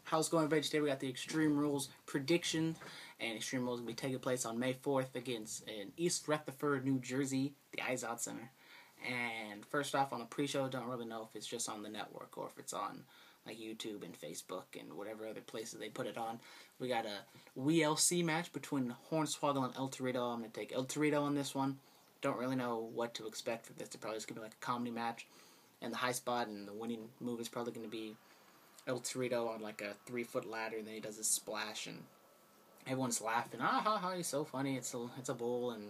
How's it going, everybody? Today we got the Extreme Rules prediction, and Extreme Rules will be taking place on May 4th against in East Rutherford, New Jersey, the Izod Center. And first off, on the pre-show, don't really know if it's just on the network or if it's on like YouTube and Facebook and whatever other places they put it on. We got a WLC match between Hornswoggle and El Torito. I'm going to take El Torito on this one. Don't really know what to expect for this. It's probably just going to be like a comedy match. And the high spot and the winning move is probably going to be El Torito on like a 3-foot ladder, and then he does a splash, and everyone's laughing. Ah ha ha! He's so funny. It's a bull and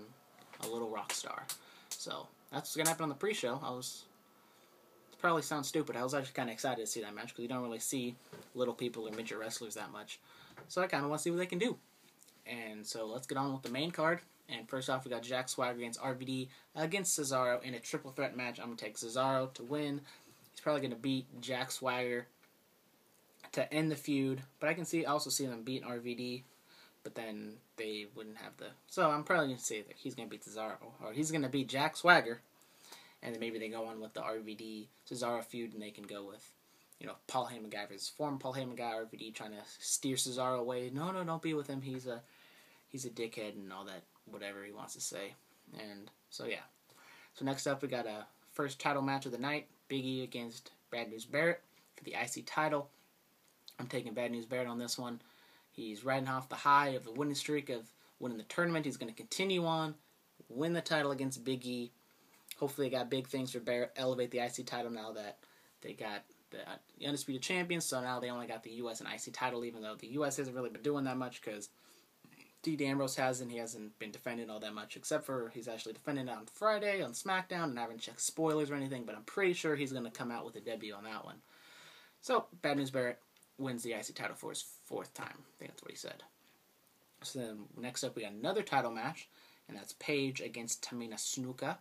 a little rock star. So that's what's gonna happen on the pre-show. It probably sounds stupid. I was actually kind of excited to see that match because you don't really see little people or midget wrestlers that much. So I kind of want to see what they can do. And so let's get on with the main card. And first off, we got Jack Swagger against RVD against Cesaro in a triple threat match. I'm gonna take Cesaro to win. He's probably gonna beat Jack Swagger to end the feud, but I can also see them beating RVD, but then they wouldn't have the... So I'm probably going to say that he's going to beat Cesaro, or he's going to beat Jack Swagger, and then maybe they go on with the RVD-Cesaro feud, and they can go with, Paul Heyman guy versus former Paul Heyman guy, RVD trying to steer Cesaro away. No, don't be with him. He's a dickhead and all that, whatever he wants to say. And so, yeah. So next up, we got a first title match of the night, Big E against Bad News Barrett for the IC title. I'm taking Bad News Barrett on this one. He's riding off the high of the winning streak of winning the tournament. He's going to continue on, win the title against Big E. Hopefully they got big things for Barrett, elevate the IC title now that they got the Undisputed Champions, so now they only got the US and IC title, even though the US hasn't really been doing that much because Dean Ambrose hasn't. He hasn't been defending all that much, except for he's actually defending it on Friday on SmackDown, and I haven't checked spoilers or anything, but I'm pretty sure he's going to come out with a debut on that one. So, Bad News Barrett wins the IC title for his 4th time. I think that's what he said. So then next up we got another title match, and that's Paige against Tamina Snuka.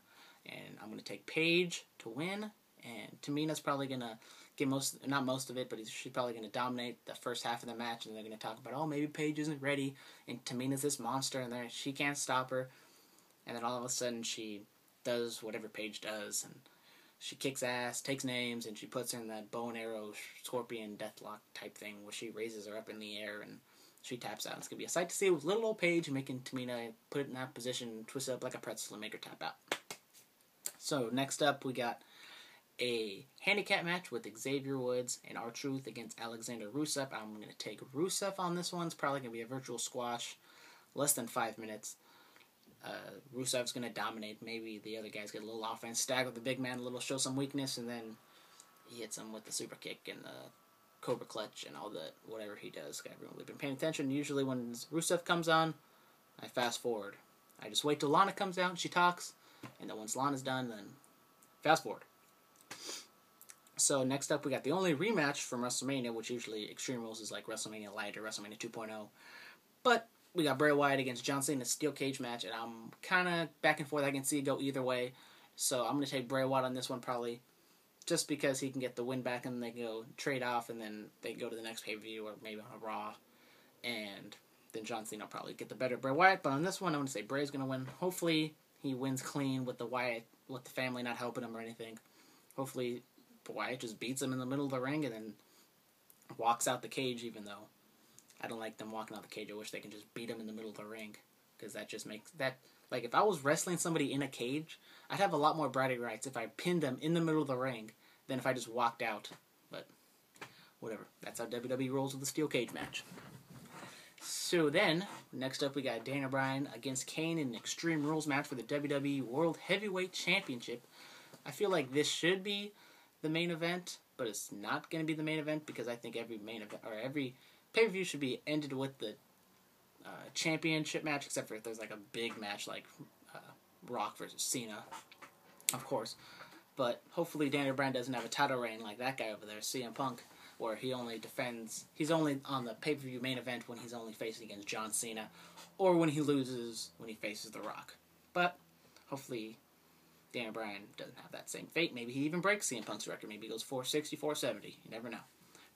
And I'm going to take Paige to win, and Tamina's probably going to get not most of it, but she's probably going to dominate the first half of the match, and they're going to talk about, oh, maybe Paige isn't ready, and Tamina's this monster, and she can't stop her. And then all of a sudden she does whatever Paige does, and she kicks ass, takes names, and she puts her in that bow and arrow, scorpion, deathlock type thing where she raises her up in the air and she taps out. It's going to be a sight to see with little old Paige making Tamina put it in that position, twist it up like a pretzel and make her tap out. So next up we got a handicap match with Xavier Woods and R-Truth against Alexander Rusev. I'm going to take Rusev on this one. It's probably going to be a virtual squash, less than 5 minutes. Rusev's going to dominate. Maybe the other guys get a little offense, stagger the big man a little, show some weakness, and then he hits him with the super kick and the Cobra Clutch and all that, whatever he does. I haven't really been paying attention. Usually when Rusev comes on, I fast forward. I just wait till Lana comes out and she talks, and then once Lana's done, then fast forward. So next up we got the only rematch from WrestleMania, which usually Extreme Rules is like WrestleMania Light or WrestleMania 2.0. But we got Bray Wyatt against John Cena in a steel cage match, and I'm kind of back and forth. I can see it go either way. So I'm going to take Bray Wyatt on this one probably just because he can get the win back, and they go trade off, and then they go to the next pay-per-view or maybe on a Raw. And then John Cena will probably get the better Bray Wyatt. But on this one, I'm going to say Bray's going to win. Hopefully he wins clean with the family not helping him or anything. Hopefully Wyatt just beats him in the middle of the ring and then walks out the cage, even though I don't like them walking out the cage. I wish they can just beat him in the middle of the ring, because that just makes that... Like, if I was wrestling somebody in a cage, I'd have a lot more bragging rights if I pinned them in the middle of the ring than if I just walked out. But, whatever. That's how WWE rolls with the steel cage match. So then, next up we got Daniel Bryan against Kane in an Extreme Rules match for the WWE World Heavyweight Championship. I feel like this should be the main event, but it's not going to be the main event, because I think every main event, or every pay-per-view should be ended with the championship match, except for if there's like a big match like Rock versus Cena, of course. But hopefully Daniel Bryan doesn't have a title reign like that guy over there, CM Punk, where he's only on the pay-per-view main event when he's only facing against John Cena, or when he loses when he faces The Rock. But hopefully Daniel Bryan doesn't have that same fate. Maybe he even breaks CM Punk's record. Maybe he goes 460, 470. You never know.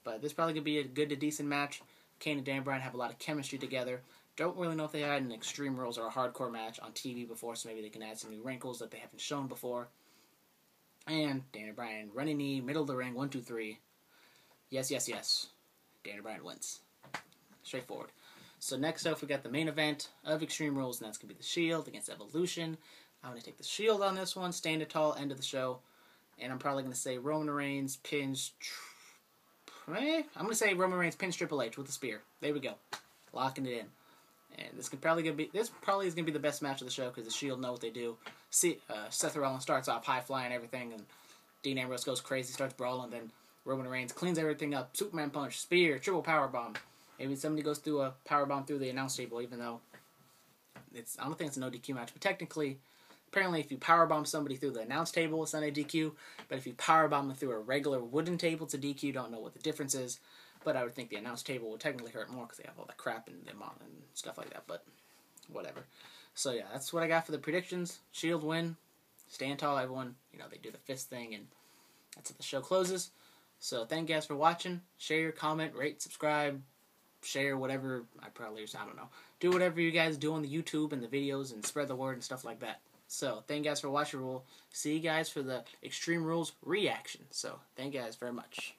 But this probably could be a good to decent match. Kane and Daniel Bryan have a lot of chemistry together. Don't really know if they had an Extreme Rules or a hardcore match on TV before, so maybe they can add some new wrinkles that they haven't shown before. And Daniel Bryan, running knee, middle of the ring, 1, 2, 3. Yes, yes, yes. Daniel Bryan wins. Straightforward. So next up, we got the main event of Extreme Rules, and that's going to be the Shield against Evolution. I'm going to take the Shield on this one, standing tall, end of the show. And I'm probably going to say Roman Reigns pins... I'm going to say Roman Reigns pins Triple H with a spear. There we go. Locking it in. And this is probably going to be the best match of the show because the Shield know what they do. Seth Rollins starts off high flying and everything, and Dean Ambrose goes crazy, starts brawling, then Roman Reigns cleans everything up. Superman punch, spear, triple powerbomb. Maybe somebody goes through a powerbomb through the announce table, even though I don't think it's a no DQ match. But technically, apparently, if you powerbomb somebody through the announce table, it's not a DQ. But if you powerbomb them through a regular wooden table, it's a DQ. Don't know what the difference is. But I would think the announce table would technically hurt more because they have all the crap and them on and stuff like that. But whatever. So yeah, that's what I got for the predictions. Shield win. Stand tall, everyone. You know, they do the fist thing, and that's how the show closes. So thank you guys for watching. Share, comment, rate, subscribe, share, whatever. I don't know. Do whatever you guys do on the YouTube and the videos and spread the word and stuff like that. So thank you guys for watching. We'll see you guys for the Extreme Rules reaction. So thank you guys very much.